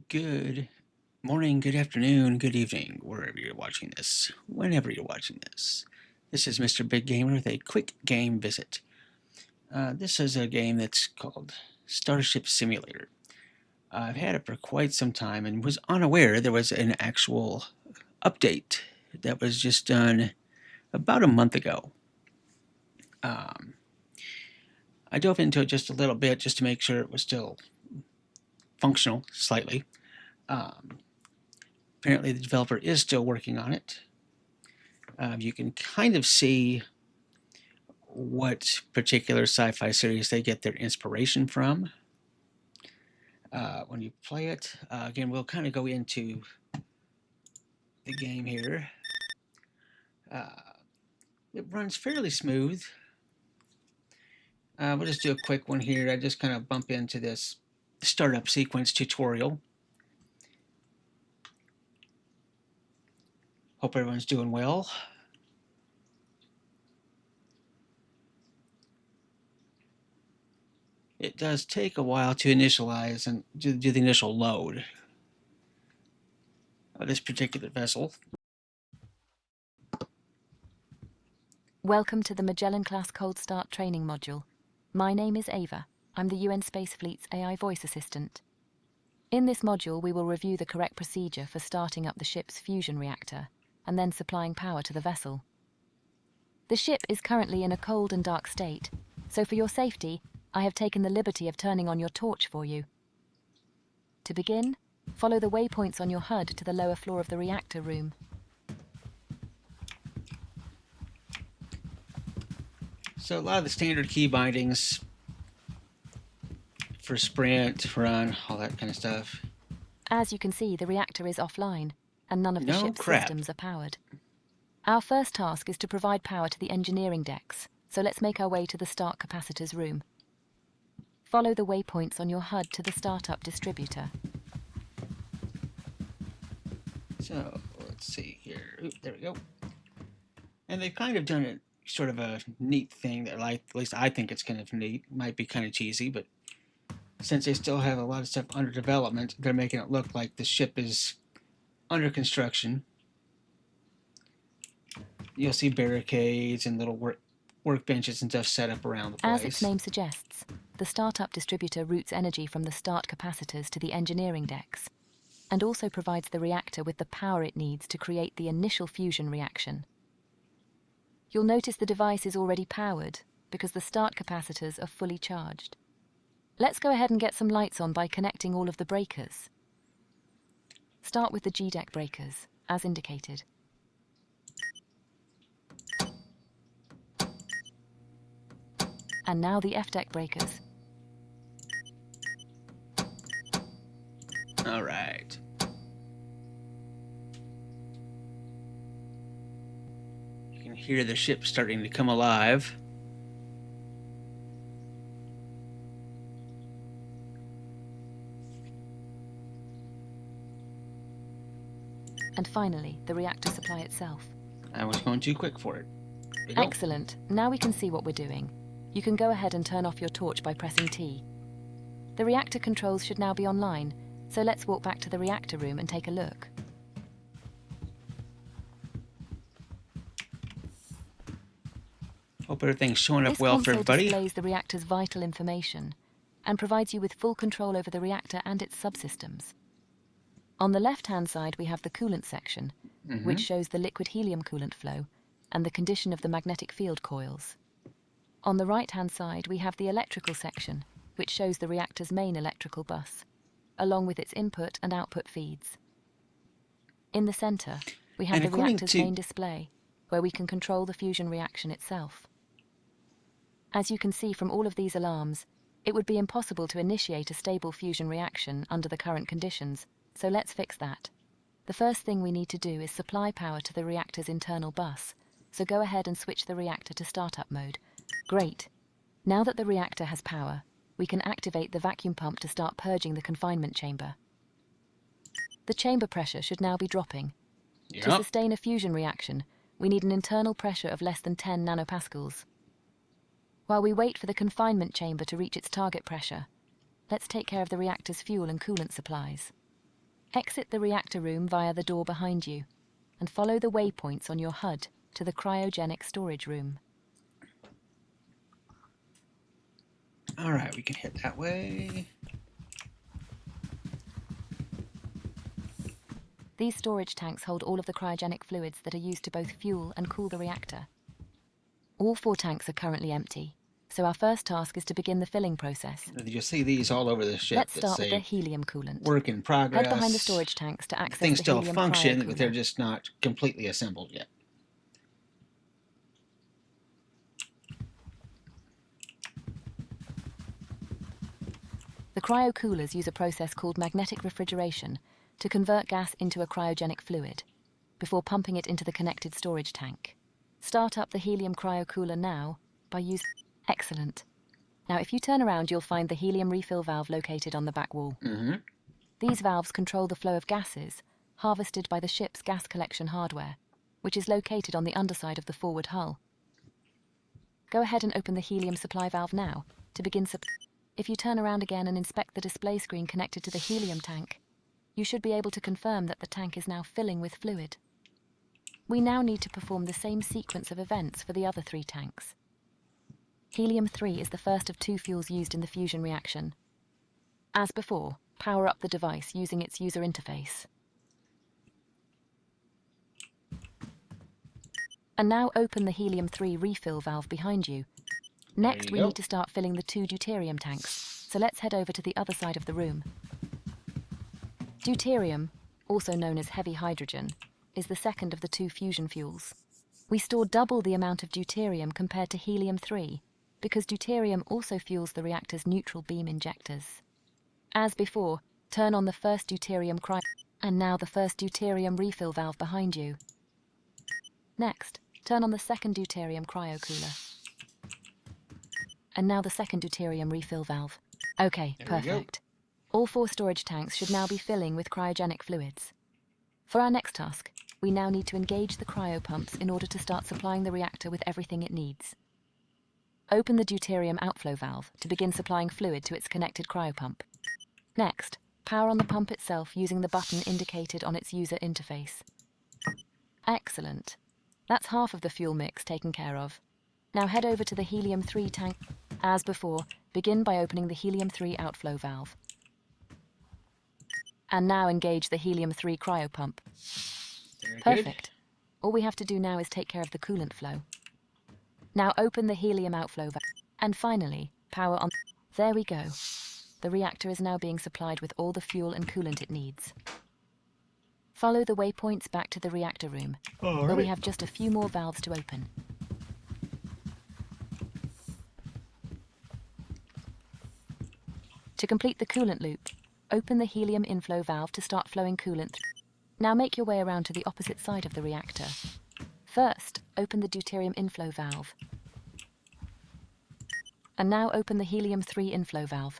Good morning, good afternoon, good evening, wherever you're watching this, whenever you're watching this. This is Mr. Big Gamer with a quick game visit. This is a game that's called Starship Simulator. I've had it for quite some time and was unaware there was an actual update that was just done about a month ago. I dove into it just a little bit just to make sure it was still functional slightly. Apparently the developer is still working on it. You can kind of see what particular sci-fi series they get their inspiration from when you play it. Again, we'll kind of go into the game here. It runs fairly smooth. We'll just do a quick one here. I just kind of bump into this startup sequence tutorial. Hope everyone's doing well. It does take a while to initialize and do the initial load of this particular vessel. Welcome to the Magellan-class Cold Start training module. My name is Ava. I'm the UN Space Fleet's AI voice assistant. In this module, we will review the correct procedure for starting up the ship's fusion reactor and then supplying power to the vessel. The ship is currently in a cold and dark state, so for your safety, I have taken the liberty of turning on your torch for you. To begin, follow the waypoints on your HUD to the lower floor of the reactor room. So a lot of the standard key bindings for sprint, run, all that kind of stuff. As you can see, the reactor is offline, and none of the ship's crap. systems are powered. Our first task is to provide power to the engineering decks, so let's make our way to the start capacitor's room. Follow the waypoints on your HUD to the startup distributor. So, let's see here. Oop, there we go. And they've kind of done it sort of a neat thing that, like, at least I think it's kind of neat. Might be kind of cheesy, but since they still have a lot of stuff under development, they're making it look like the ship is under construction. You'll see barricades and little workbenches and stuff set up around the place. As its name suggests, the startup distributor routes energy from the start capacitors to the engineering decks, and also provides the reactor with the power it needs to create the initial fusion reaction. You'll notice the device is already powered because the start capacitors are fully charged. Let's go ahead and get some lights on by connecting all of the breakers. Start with the G-deck breakers, as indicated. And now the F-deck breakers. All right. You can hear the ship starting to come alive. And finally, the reactor supply itself. I was going too quick for it. Excellent. Now we can see what we're doing. You can go ahead and turn off your torch by pressing T. The reactor controls should now be online, so let's walk back to the reactor room and take a look. Hope everything's showing up well for everybody. This console displays the reactor's vital information and provides you with full control over the reactor and its subsystems. On the left-hand side, we have the coolant section, which shows the liquid helium coolant flow and the condition of the magnetic field coils. On the right-hand side, we have the electrical section, which shows the reactor's main electrical bus, along with its input and output feeds. In the center, we have the reactor's main display, where we can control the fusion reaction itself. As you can see from all of these alarms, it would be impossible to initiate a stable fusion reaction under the current conditions, so let's fix that. The first thing we need to do is supply power to the reactor's internal bus, so go ahead and switch the reactor to startup mode. Great. Now that the reactor has power, we can activate the vacuum pump to start purging the confinement chamber. The chamber pressure should now be dropping. Yep. To sustain a fusion reaction, we need an internal pressure of less than 10 nanopascals. While we wait for the confinement chamber to reach its target pressure, let's take care of the reactor's fuel and coolant supplies. Exit the reactor room via the door behind you and follow the waypoints on your HUD to the cryogenic storage room. All right, we can head that way. These storage tanks hold all of the cryogenic fluids that are used to both fuel and cool the reactor. All 4 tanks are currently empty, so our first task is to begin the filling process. You'll see these all over the ship. Let's start with the helium coolant. Work in progress. Head behind the storage tanks to access Things the still helium function, cryocooler. but they're just not completely assembled yet. The cryocoolers use a process called magnetic refrigeration to convert gas into a cryogenic fluid before pumping it into the connected storage tank. Start up the helium cryocooler now by using... Excellent. Now if you turn around, you'll find the helium refill valve located on the back wall. These valves control the flow of gases harvested by the ship's gas collection hardware, which is located on the underside of the forward hull. Go ahead and open the helium supply valve now to begin If you turn around again and inspect the display screen connected to the helium tank, you should be able to confirm that the tank is now filling with fluid. We now need to perform the same sequence of events for the other 3 tanks. Helium-3 is the first of 2 fuels used in the fusion reaction. As before, power up the device using its user interface. And now open the helium-3 refill valve behind you. Next, we need to start filling the 2 deuterium tanks, so let's head over to the other side of the room. Deuterium, also known as heavy hydrogen, is the second of the 2 fusion fuels. We store double the amount of deuterium compared to helium-3, because deuterium also fuels the reactor's neutral beam injectors. As before, turn on the first deuterium and now the first deuterium refill valve behind you. Next, turn on the second deuterium cryocooler. And now the second deuterium refill valve. Okay, perfect. All 4 storage tanks should now be filling with cryogenic fluids. For our next task, we now need to engage the cryopumps in order to start supplying the reactor with everything it needs. Open the deuterium outflow valve to begin supplying fluid to its connected cryopump. Next, power on the pump itself using the button indicated on its user interface. Excellent. That's half of the fuel mix taken care of. Now head over to the helium-3 tank. As before, begin by opening the helium-3 outflow valve. And now engage the helium-3 cryopump. Perfect. All we have to do now is take care of the coolant flow. Now open the helium outflow valve. And finally, power on. There we go. The reactor is now being supplied with all the fuel and coolant it needs. Follow the waypoints back to the reactor room, where we have just a few more valves to open. To complete the coolant loop, open the helium inflow valve to start flowing coolant. Now make your way around to the opposite side of the reactor. First, open the deuterium inflow valve. And now open the helium-3 inflow valve.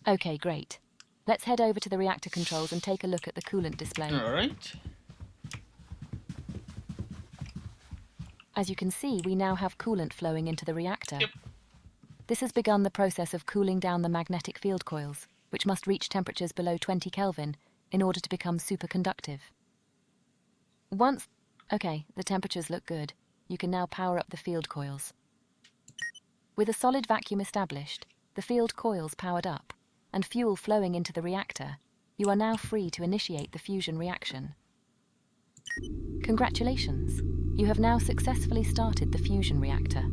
Okay, great. Let's head over to the reactor controls and take a look at the coolant display. All right. As you can see, we now have coolant flowing into the reactor. Yep. This has begun the process of cooling down the magnetic field coils, which must reach temperatures below 20 Kelvin in order to become superconductive. Okay, the temperatures look good. You can now power up the field coils. With a solid vacuum established, the field coils powered up, and fuel flowing into the reactor, you are now free to initiate the fusion reaction. Congratulations! You have now successfully started the fusion reactor.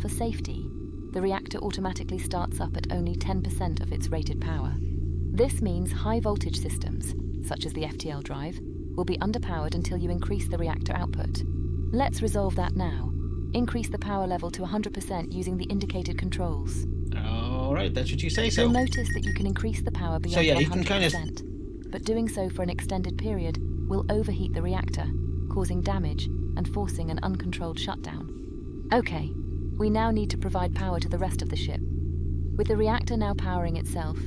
For safety, the reactor automatically starts up at only 10% of its rated power. This means high voltage systems, such as the FTL drive, will be underpowered until you increase the reactor output. Let's resolve that now. Increase the power level to 100% using the indicated controls. All right, that's what you say so. You'll notice that you can increase the power beyond 100%, you can kind of... but doing so for an extended period will overheat the reactor, causing damage and forcing an uncontrolled shutdown. Okay, we now need to provide power to the rest of the ship. With the reactor now powering itself.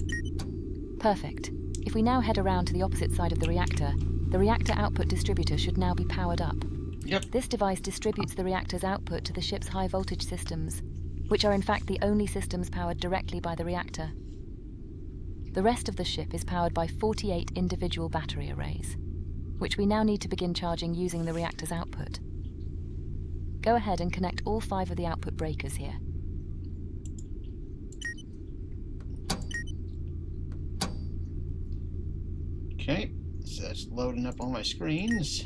Perfect. If we now head around to the opposite side of the reactor output distributor should now be powered up. Yep. This device distributes the reactor's output to the ship's high voltage systems, which are in fact the only systems powered directly by the reactor. The rest of the ship is powered by 48 individual battery arrays, which we now need to begin charging using the reactor's output. Go ahead and connect all 5 of the output breakers here. Okay, so that's loading up on my screens.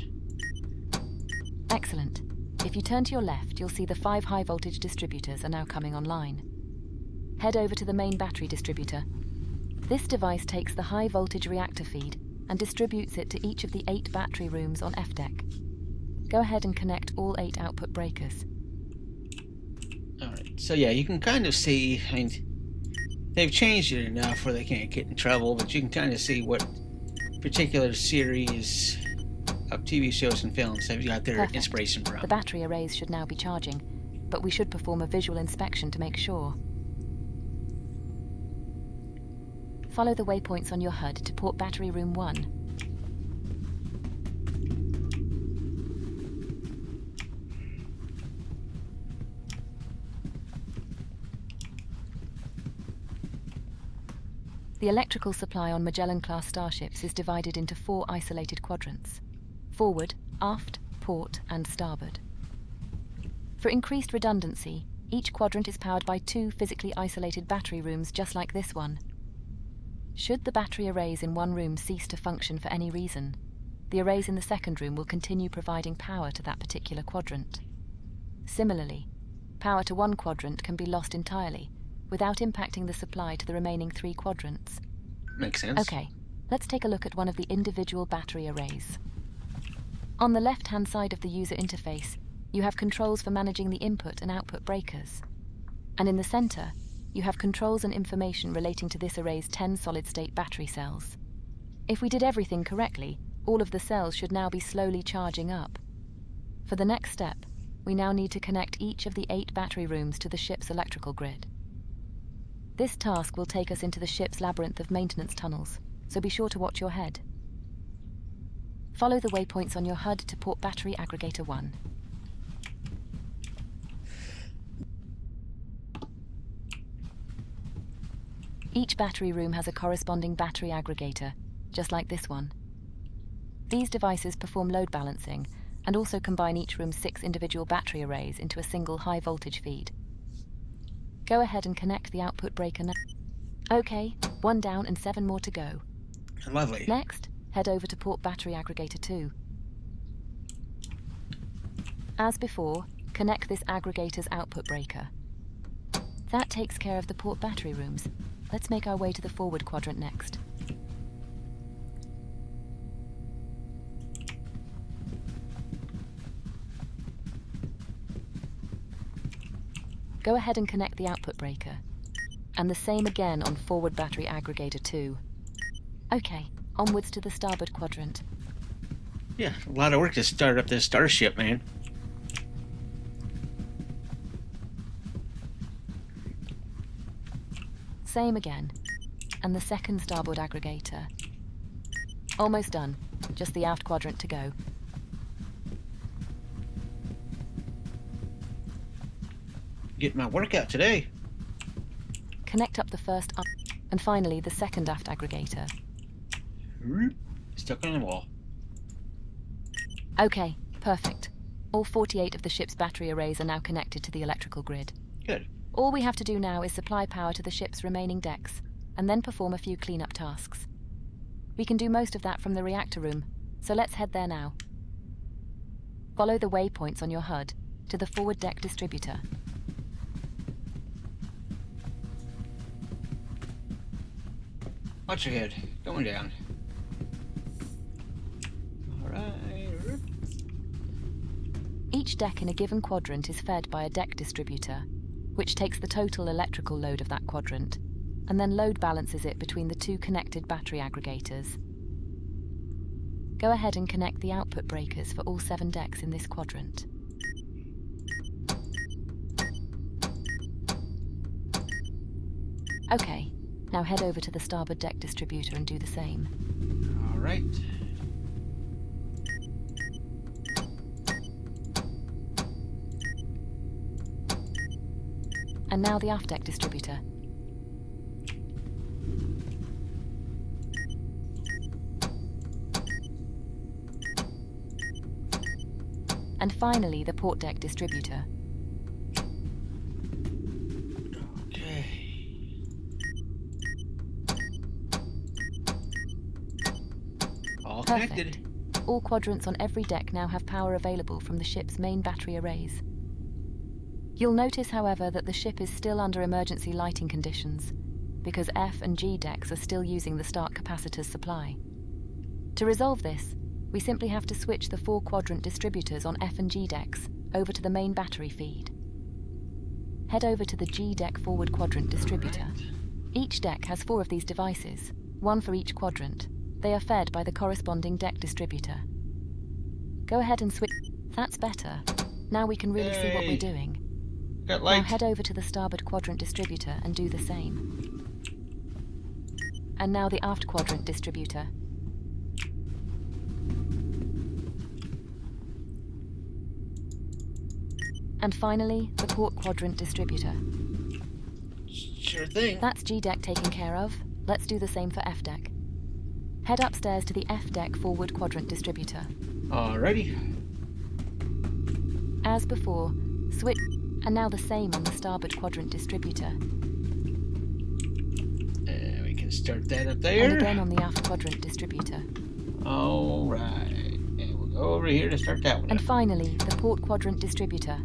Excellent. If you turn to your left, you'll see the 5 high-voltage distributors are now coming online. Head over to the main battery distributor. This device takes the high-voltage reactor feed and distributes it to each of the 8 battery rooms on F deck. Go ahead and connect all 8 output breakers. Alright, so yeah, you can kind of see, I mean, they've changed it enough where they can't get in trouble, but you can kind of see what particular series of TV shows and films have got their Perfect. inspiration from. The battery arrays should now be charging, but we should perform a visual inspection to make sure. Follow the waypoints on your HUD to port battery room 1. The electrical supply on Magellan-class starships is divided into 4 isolated quadrants: forward, aft, port, and starboard. For increased redundancy, each quadrant is powered by 2 physically isolated battery rooms just like this one. Should the battery arrays in one room cease to function for any reason, the arrays in the second room will continue providing power to that particular quadrant. Similarly, power to one quadrant can be lost entirely, without impacting the supply to the remaining 3 quadrants. Makes sense. Okay, let's take a look at one of the individual battery arrays. On the left-hand side of the user interface, you have controls for managing the input and output breakers. And in the center, you have controls and information relating to this array's 10 solid-state battery cells. If we did everything correctly, all of the cells should now be slowly charging up. For the next step, we now need to connect each of the 8 battery rooms to the ship's electrical grid. This task will take us into the ship's labyrinth of maintenance tunnels, so be sure to watch your head. Follow the waypoints on your HUD to port battery aggregator 1. Each battery room has a corresponding battery aggregator, just like this one. These devices perform load balancing and also combine each room's 6 individual battery arrays into a single high-voltage feed. Go ahead and connect the output breaker now. Okay, 1 down and 7 more to go. Lovely. Next, head over to port battery aggregator 2. As before, connect this aggregator's output breaker. That takes care of the port battery rooms. Let's make our way to the forward quadrant next. Go ahead and connect the output breaker. And the same again on forward battery aggregator 2. Okay, onwards to the starboard quadrant. Yeah, a lot of work to start up this starship, man. Same again. And the second starboard aggregator. Almost done. Just the aft quadrant to go. Getting my workout today. Connect up the first up, and finally the second aft aggregator. Stuck on the wall. Okay, perfect. All 48 of the ship's battery arrays are now connected to the electrical grid. Good. All we have to do now is supply power to the ship's remaining decks, and then perform a few cleanup tasks. We can do most of that from the reactor room, so let's head there now. Follow the waypoints on your HUD to the forward deck distributor. Watch your head. Going down. Alright. Each deck in a given quadrant is fed by a deck distributor, which takes the total electrical load of that quadrant, and then load balances it between the 2 connected battery aggregators. Go ahead and connect the output breakers for all 7 decks in this quadrant. Okay, now head over to the starboard deck distributor and do the same. Alright. And now the aft deck distributor. And finally, the port deck distributor. Okay. All connected. Perfect. All quadrants on every deck now have power available from the ship's main battery arrays. You'll notice, however, that the ship is still under emergency lighting conditions, because F and G decks are still using the start capacitor's supply. To resolve this, we simply have to switch the 4 quadrant distributors on F and G decks over to the main battery feed. Head over to the G deck forward quadrant distributor. Each deck has 4 of these devices, 1 for each quadrant. They are fed by the corresponding deck distributor. Go ahead and switch. That's better. Now we can really see what we're doing. Got light. Now head over to the starboard quadrant distributor and do the same. And now the aft quadrant distributor. And finally, the port quadrant distributor. Sure thing. That's G deck taken care of. Let's do the same for F deck. Head upstairs to the F deck forward quadrant distributor. Alrighty. As before, switch, and now the same on the starboard quadrant distributor. And we can start that up there. And again on the aft quadrant distributor. Alright. And we'll go over here to start that one And up. finally, the port quadrant distributor.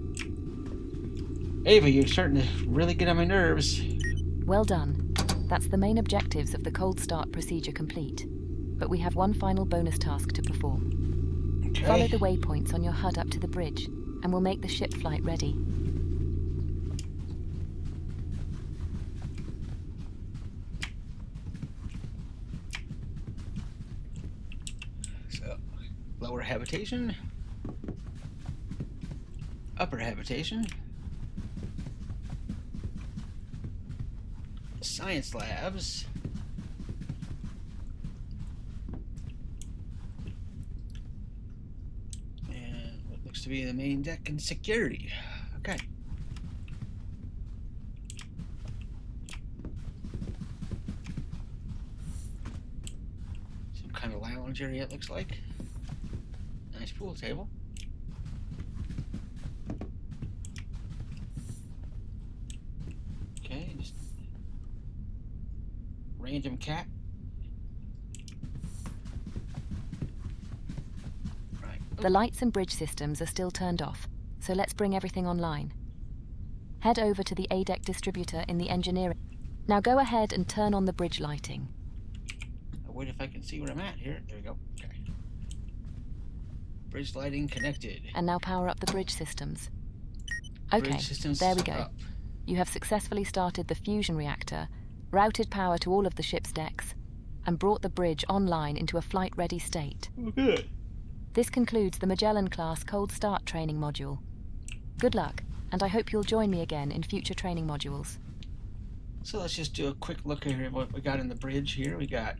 Ava, you're starting to really get on my nerves. Well done. That's the main objectives of the cold start procedure complete. But we have one final bonus task to perform. Okay. Follow the waypoints on your HUD up to the bridge, and we'll make the ship flight ready. So, lower habitation. Upper habitation. Science labs. And what looks to be the main deck and security. Okay. Some kind of lounge area, it looks like. Nice pool table. Okay, just random cat. Right. The lights and bridge systems are still turned off, so let's bring everything online. Head over to the A deck distributor in the engineering. Now go ahead and turn on the bridge lighting. I'll wait if I can see where I'm at here. There we go. Okay. Bridge lighting connected. And now power up the bridge systems. Okay, Bridge systems there we go. up. You have successfully started the fusion reactor, routed power to all of the ship's decks, and brought the bridge online into a flight-ready state. Oh, good. This concludes the Magellan-class Cold Start training module. Good luck, and I hope you'll join me again in future training modules. So let's just do a quick look here at what we got in the bridge here. We got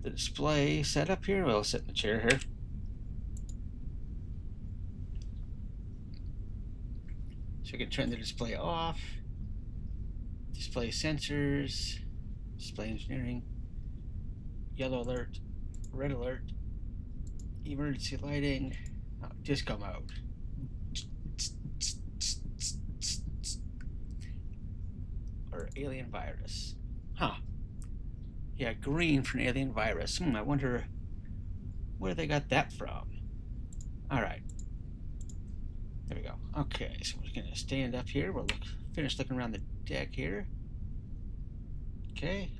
the display set up here. We'll sit in the chair here. So we can turn the display off. Display sensors. Display engineering. Yellow alert. Red alert. Emergency lighting. Oh, disco mode. Or alien virus. Huh. Yeah, green for an alien virus. I wonder where they got that from. Alright. There we go. Okay, so we're going to stand up here. We'll finish looking around the deck here. Okay.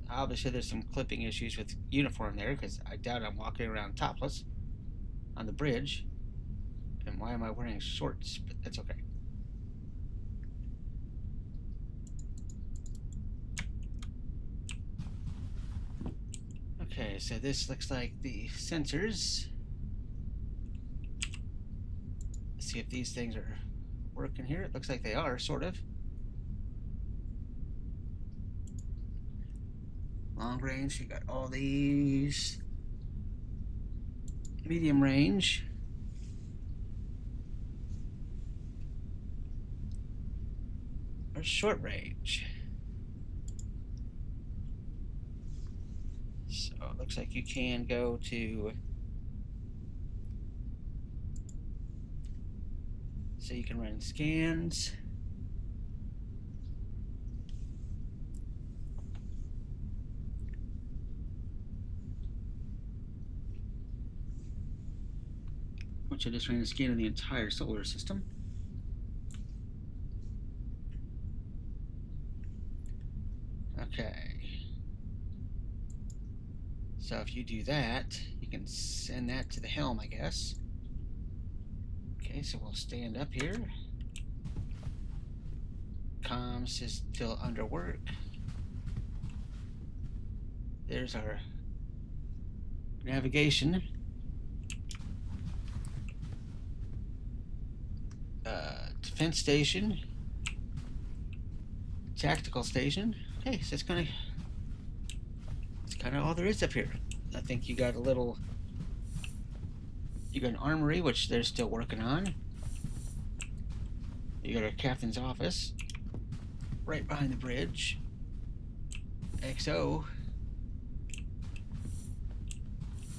Obviously, there's some clipping issues with uniform there, because I doubt I'm walking around topless on the bridge. And why am I wearing shorts? But that's okay. Okay, so this looks like the sensors. Let's see if these things are working here. It looks like they are, sort of. Long range, you got all these. Medium range. Or short range. So it looks like you can go to So you can run scans. Which I just ran a scan of the entire solar system. Okay. So if you do that, you can send that to the helm, I guess. Okay, so we'll stand up here. Comms is still under work. There's our navigation. Defense station. Tactical station. Okay, so it's kind of all there is up here. I think you got an armory, which they're still working on. You got a captain's office right behind the bridge. XO,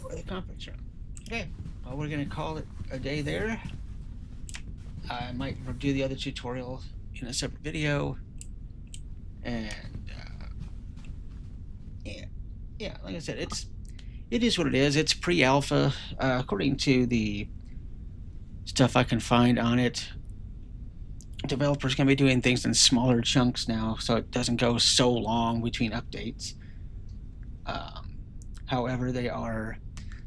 or the conference room. Okay, well, we're gonna call it a day there. I might do the other tutorial in a separate video, and yeah, like I said, it is what it is. It's pre-alpha, according to the stuff I can find on it. Developers can be doing things in smaller chunks now, so it doesn't go so long between updates. However, they are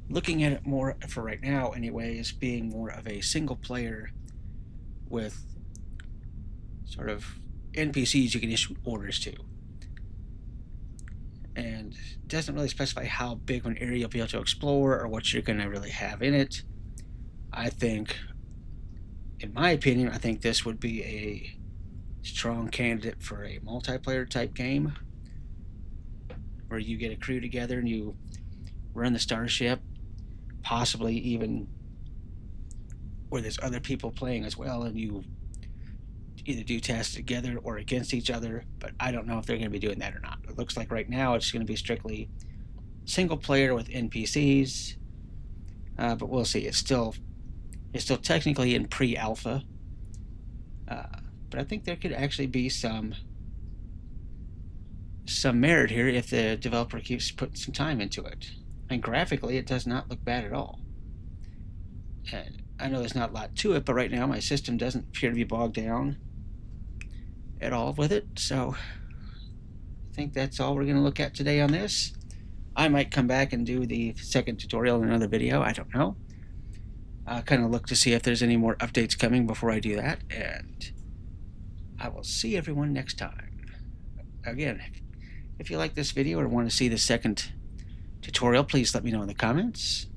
looking at it more, for right now anyway, as being more of a single player with sort of NPCs you can issue orders to. And it doesn't really specify how big of an area you'll be able to explore or what you're going to really have in it. I think, in my opinion, I think this would be a strong candidate for a multiplayer type game where you get a crew together and you run the starship, possibly even where there's other people playing as well, and you either do tasks together or against each other, but I don't know if they're going to be doing that or not. It looks like right now it's going to be strictly single player with NPCs, but we'll see. It's still technically in pre-alpha, but I think there could actually be some merit here if the developer keeps putting some time into it. And graphically, it does not look bad at all. And I know there's not a lot to it, but right now my system doesn't appear to be bogged down at all with it, so I think that's all we're going to look at today on this. I might come back and do the second tutorial in another video, I don't know. Kind of look to see if there's any more updates coming before I do that, and I will see everyone next time. Again, if you like this video or want to see the second tutorial, please let me know in the comments.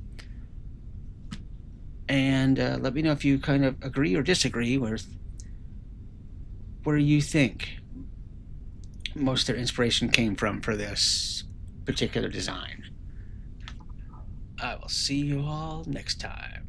And let me know if you kind of agree or disagree with where you think most of their inspiration came from for this particular design. I will see you all next time.